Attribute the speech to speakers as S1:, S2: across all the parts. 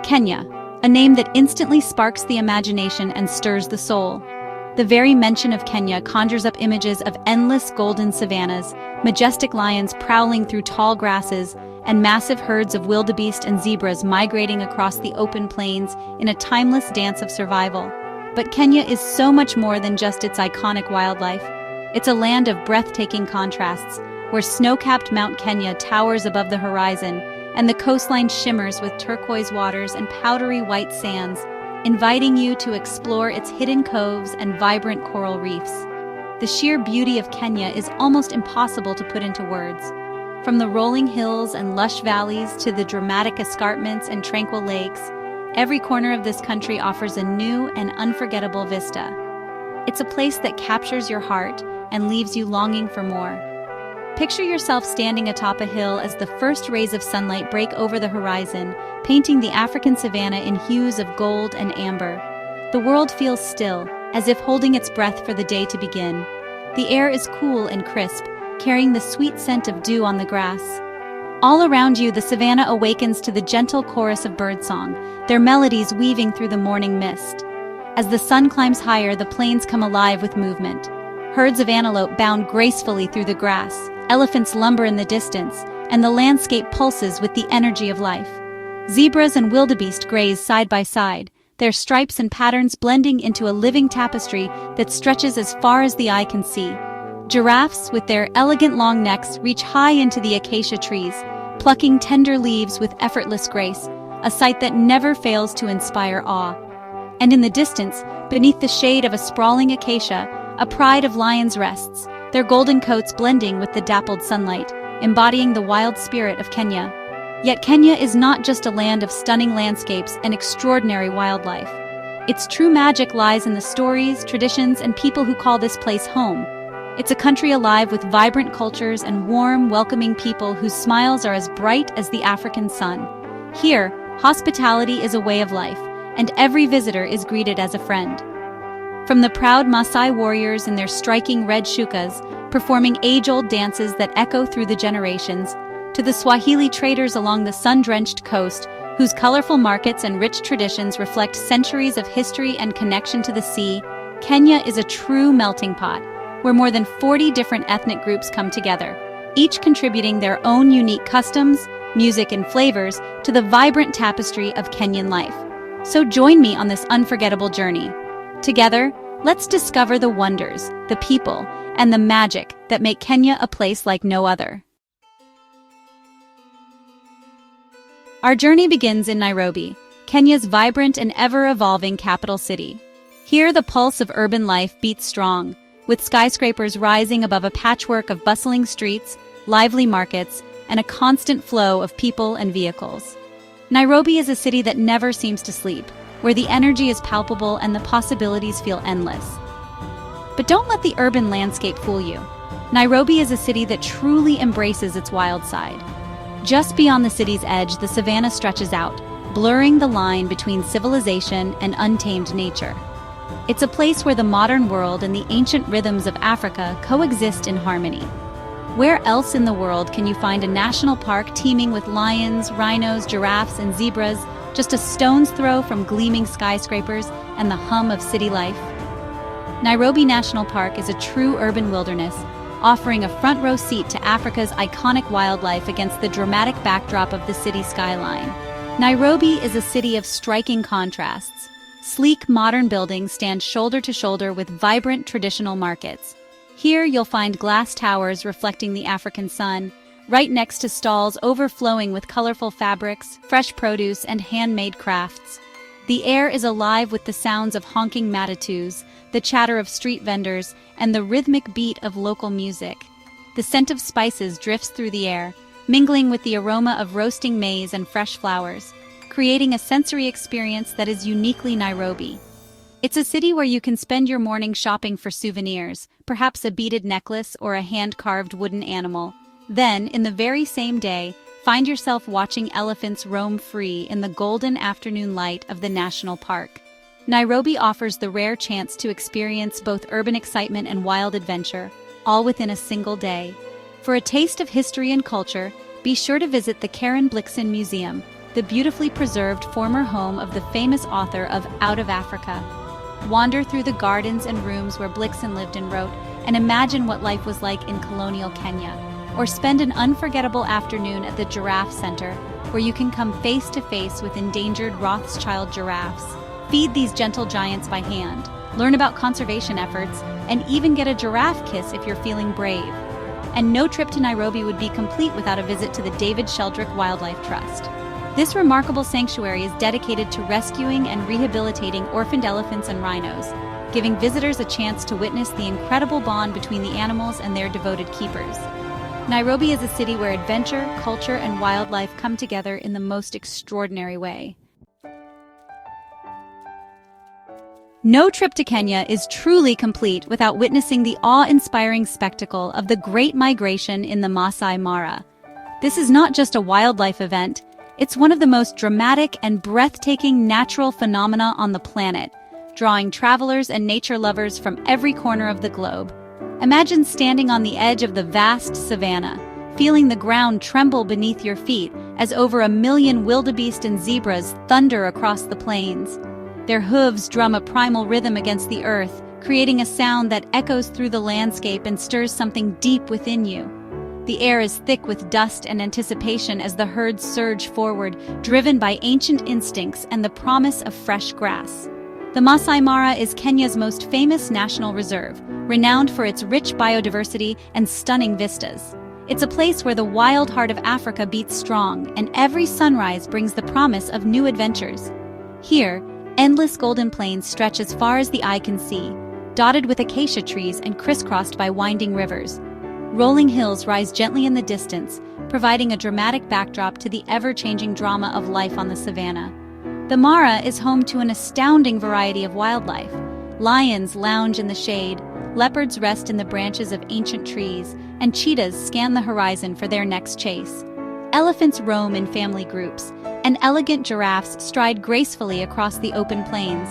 S1: Kenya, a name that instantly sparks the imagination and stirs the soul. The very mention of Kenya conjures up images of endless golden savannas, majestic lions prowling through tall grasses, and massive herds of wildebeest and zebras migrating across the open plains in a timeless dance of survival. But Kenya is so much more than just its iconic wildlife. It's a land of breathtaking contrasts, where snow-capped Mount Kenya towers above the horizon, and the coastline shimmers with turquoise waters and powdery white sands, inviting you to explore its hidden coves and vibrant coral reefs. The sheer beauty of Kenya is almost impossible to put into words. From the rolling hills and lush valleys to the dramatic escarpments and tranquil lakes, every corner of this country offers a new and unforgettable vista. It's a place that captures your heart and leaves you longing for more. Picture yourself standing atop a hill as the first rays of sunlight break over the horizon, painting the African savanna in hues of gold and amber. The world feels still, as if holding its breath for the day to begin. The air is cool and crisp, carrying the sweet scent of dew on the grass. All around you, the savanna awakens to the gentle chorus of birdsong, their melodies weaving through the morning mist. As the sun climbs higher, the plains come alive with movement. Herds of antelope bound gracefully through the grass, elephants lumber in the distance, and the landscape pulses with the energy of life. Zebras and wildebeest graze side by side, their stripes and patterns blending into a living tapestry that stretches as far as the eye can see. Giraffes, with their elegant long necks, reach high into the acacia trees, plucking tender leaves with effortless grace, a sight that never fails to inspire awe. And in the distance, beneath the shade of a sprawling acacia, a pride of lions rests, their golden coats blending with the dappled sunlight, embodying the wild spirit of Kenya. Yet Kenya is not just a land of stunning landscapes and extraordinary wildlife. Its true magic lies in the stories, traditions, and people who call this place home. It's a country alive with vibrant cultures and warm, welcoming people whose smiles are as bright as the African sun. Here, hospitality is a way of life, and every visitor is greeted as a friend. From the proud Maasai warriors in their striking red shukas, performing age-old dances that echo through the generations, to the Swahili traders along the sun-drenched coast, whose colorful markets and rich traditions reflect centuries of history and connection to the sea, Kenya is a true melting pot, where more than 40 different ethnic groups come together, each contributing their own unique customs, music, and flavors to the vibrant tapestry of Kenyan life. So join me on this unforgettable journey. Together, let's discover the wonders, the people, and the magic that make Kenya a place like no other. Our journey begins in Nairobi, Kenya's vibrant and ever-evolving capital city. Here, the pulse of urban life beats strong, with skyscrapers rising above a patchwork of bustling streets, lively markets, and a constant flow of people and vehicles. Nairobi is a city that never seems to sleep, where the energy is palpable and the possibilities feel endless. But don't let the urban landscape fool you. Nairobi is a city that truly embraces its wild side. Just beyond the city's edge, the savannah stretches out, blurring the line between civilization and untamed nature. It's a place where the modern world and the ancient rhythms of Africa coexist in harmony. Where else in the world can you find a national park teeming with lions, rhinos, giraffes, and zebras, just a stone's throw from gleaming skyscrapers and the hum of city life? Nairobi National Park is a true urban wilderness, offering a front-row seat to Africa's iconic wildlife against the dramatic backdrop of the city skyline. Nairobi is a city of striking contrasts. Sleek, modern buildings stand shoulder to shoulder with vibrant traditional markets. Here you'll find glass towers reflecting the African sun, right next to stalls overflowing with colorful fabrics, fresh produce, and handmade crafts. The air is alive with the sounds of honking matatus, the chatter of street vendors, and the rhythmic beat of local music. The scent of spices drifts through the air, mingling with the aroma of roasting maize and fresh flowers, creating a sensory experience that is uniquely Nairobi. It's a city where you can spend your morning shopping for souvenirs, perhaps a beaded necklace or a hand-carved wooden animal. Then, in the very same day, find yourself watching elephants roam free in the golden afternoon light of the national park. Nairobi offers the rare chance to experience both urban excitement and wild adventure, all within a single day. For a taste of history and culture, be sure to visit the Karen Blixen Museum, the beautifully preserved former home of the famous author of Out of Africa. Wander through the gardens and rooms where Blixen lived and wrote, and imagine what life was like in colonial Kenya. Or spend an unforgettable afternoon at the Giraffe Center, where you can come face to face with endangered Rothschild giraffes. Feed these gentle giants by hand, learn about conservation efforts, and even get a giraffe kiss if you're feeling brave. And no trip to Nairobi would be complete without a visit to the David Sheldrick Wildlife Trust. This remarkable sanctuary is dedicated to rescuing and rehabilitating orphaned elephants and rhinos, giving visitors a chance to witness the incredible bond between the animals and their devoted keepers. Nairobi is a city where adventure, culture, and wildlife come together in the most extraordinary way. No trip to Kenya is truly complete without witnessing the awe-inspiring spectacle of the Great Migration in the Maasai Mara. This is not just a wildlife event, it's one of the most dramatic and breathtaking natural phenomena on the planet, drawing travelers and nature lovers from every corner of the globe. Imagine standing on the edge of the vast savanna, feeling the ground tremble beneath your feet as over 1 million wildebeest and zebras thunder across the plains. Their hooves drum a primal rhythm against the earth, creating a sound that echoes through the landscape and stirs something deep within you. The air is thick with dust and anticipation as the herds surge forward, driven by ancient instincts and the promise of fresh grass. The Maasai Mara is Kenya's most famous national reserve, renowned for its rich biodiversity and stunning vistas. It's a place where the wild heart of Africa beats strong, and every sunrise brings the promise of new adventures. Here, endless golden plains stretch as far as the eye can see, dotted with acacia trees and crisscrossed by winding rivers. Rolling hills rise gently in the distance, providing a dramatic backdrop to the ever-changing drama of life on the savanna. The Mara is home to an astounding variety of wildlife. Lions lounge in the shade, leopards rest in the branches of ancient trees, and cheetahs scan the horizon for their next chase. Elephants roam in family groups, and elegant giraffes stride gracefully across the open plains.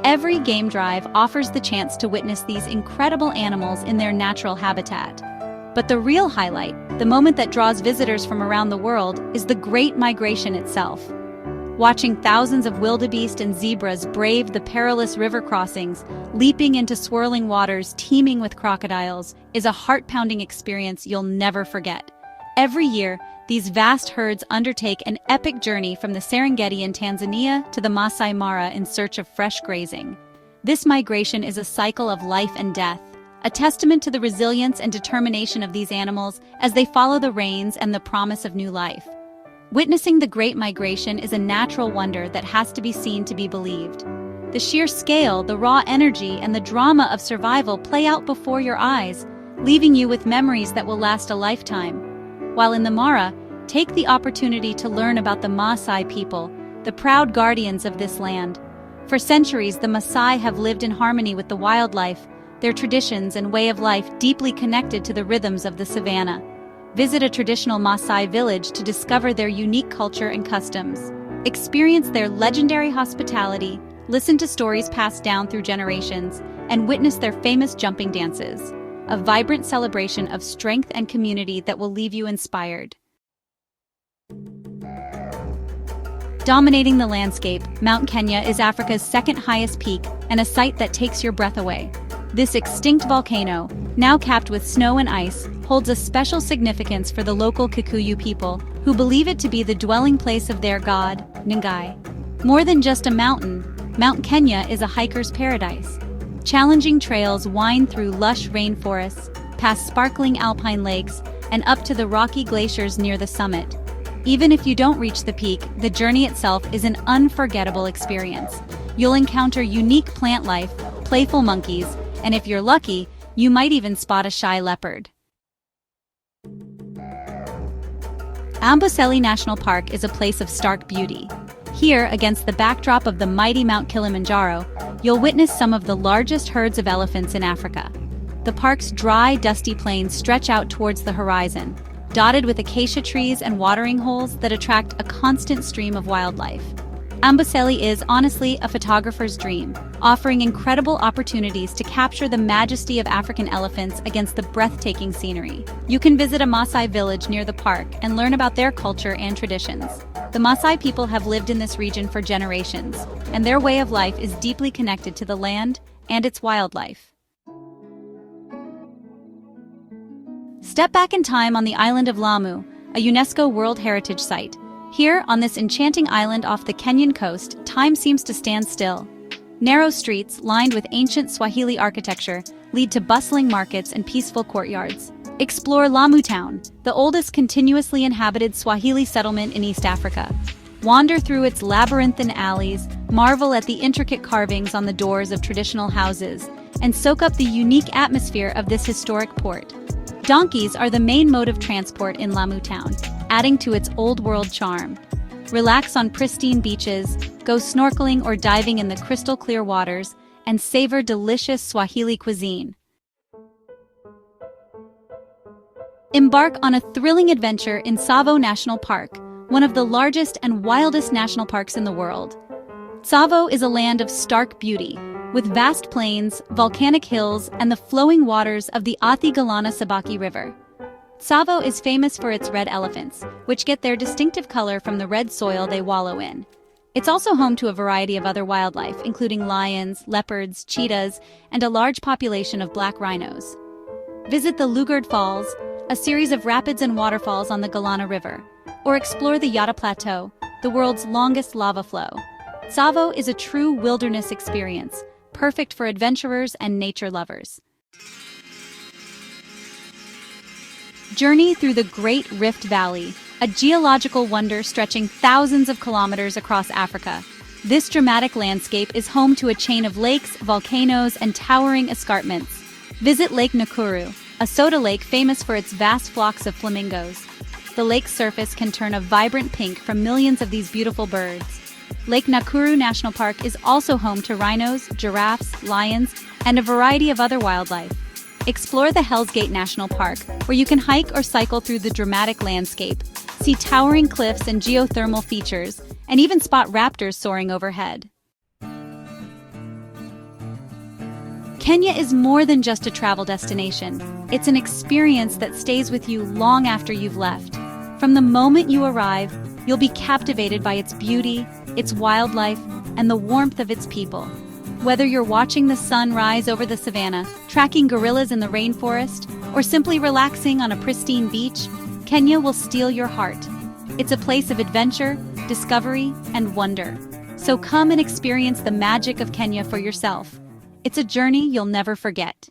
S1: Every game drive offers the chance to witness these incredible animals in their natural habitat. But the real highlight, the moment that draws visitors from around the world, is the Great Migration itself. Watching thousands of wildebeest and zebras brave the perilous river crossings, leaping into swirling waters teeming with crocodiles, is a heart-pounding experience you'll never forget. Every year, these vast herds undertake an epic journey from the Serengeti in Tanzania to the Maasai Mara in search of fresh grazing. This migration is a cycle of life and death, a testament to the resilience and determination of these animals as they follow the rains and the promise of new life. Witnessing the Great Migration is a natural wonder that has to be seen to be believed. The sheer scale, the raw energy, and the drama of survival play out before your eyes, leaving you with memories that will last a lifetime. While in the Mara, take the opportunity to learn about the Maasai people, the proud guardians of this land. For centuries, the Maasai have lived in harmony with the wildlife, their traditions and way of life deeply connected to the rhythms of the savanna. Visit a traditional Maasai village to discover their unique culture and customs. Experience their legendary hospitality, listen to stories passed down through generations, and witness their famous jumping dances. A vibrant celebration of strength and community that will leave you inspired. Dominating the landscape, Mount Kenya is Africa's second highest peak and a sight that takes your breath away. This extinct volcano, now capped with snow and ice, holds a special significance for the local Kikuyu people, who believe it to be the dwelling place of their god, Ngai. More than just a mountain, Mount Kenya is a hiker's paradise. Challenging trails wind through lush rainforests, past sparkling alpine lakes, and up to the rocky glaciers near the summit. Even if you don't reach the peak, the journey itself is an unforgettable experience. You'll encounter unique plant life, playful monkeys, and if you're lucky, you might even spot a shy leopard. Amboseli National Park is a place of stark beauty. Here, against the backdrop of the mighty Mount Kilimanjaro, you'll witness some of the largest herds of elephants in Africa. The park's dry, dusty plains stretch out towards the horizon, dotted with acacia trees and watering holes that attract a constant stream of wildlife. Amboseli is, honestly, a photographer's dream, offering incredible opportunities to capture the majesty of African elephants against the breathtaking scenery. You can visit a Maasai village near the park and learn about their culture and traditions. The Maasai people have lived in this region for generations, and their way of life is deeply connected to the land and its wildlife. Step back in time on the island of Lamu, a UNESCO World Heritage Site. Here, on this enchanting island off the Kenyan coast, time seems to stand still. Narrow streets, lined with ancient Swahili architecture, lead to bustling markets and peaceful courtyards. Explore Lamu Town, the oldest continuously inhabited Swahili settlement in East Africa. Wander through its labyrinthine alleys, marvel at the intricate carvings on the doors of traditional houses, and soak up the unique atmosphere of this historic port. Donkeys are the main mode of transport in Lamu Town, adding to its old-world charm. Relax on pristine beaches, go snorkeling or diving in the crystal-clear waters, and savor delicious Swahili cuisine. Embark on a thrilling adventure in Tsavo National Park, one of the largest and wildest national parks in the world. Tsavo is a land of stark beauty, with vast plains, volcanic hills, and the flowing waters of the Athi-Galana-Sabaki River. Tsavo is famous for its red elephants, which get their distinctive color from the red soil they wallow in. It's also home to a variety of other wildlife, including lions, leopards, cheetahs, and a large population of black rhinos. Visit the Lugard Falls, a series of rapids and waterfalls on the Galana River, or explore the Yata Plateau, the world's longest lava flow. Tsavo is a true wilderness experience, perfect for adventurers and nature lovers. Journey through the Great Rift Valley, a geological wonder stretching thousands of kilometers across Africa. This dramatic landscape is home to a chain of lakes, volcanoes, and towering escarpments. Visit Lake Nakuru, a soda lake famous for its vast flocks of flamingos. The lake's surface can turn a vibrant pink from millions of these beautiful birds. Lake Nakuru National Park is also home to rhinos, giraffes, lions, and a variety of other wildlife. Explore the Hell's Gate National Park, where you can hike or cycle through the dramatic landscape, see towering cliffs and geothermal features, and even spot raptors soaring overhead. Kenya is more than just a travel destination. It's an experience that stays with you long after you've left. From the moment you arrive, you'll be captivated by its beauty, its wildlife, and the warmth of its people. Whether you're watching the sun rise over the savannah, tracking gorillas in the rainforest, or simply relaxing on a pristine beach, Kenya will steal your heart. It's a place of adventure, discovery, and wonder. So come and experience the magic of Kenya for yourself. It's a journey you'll never forget.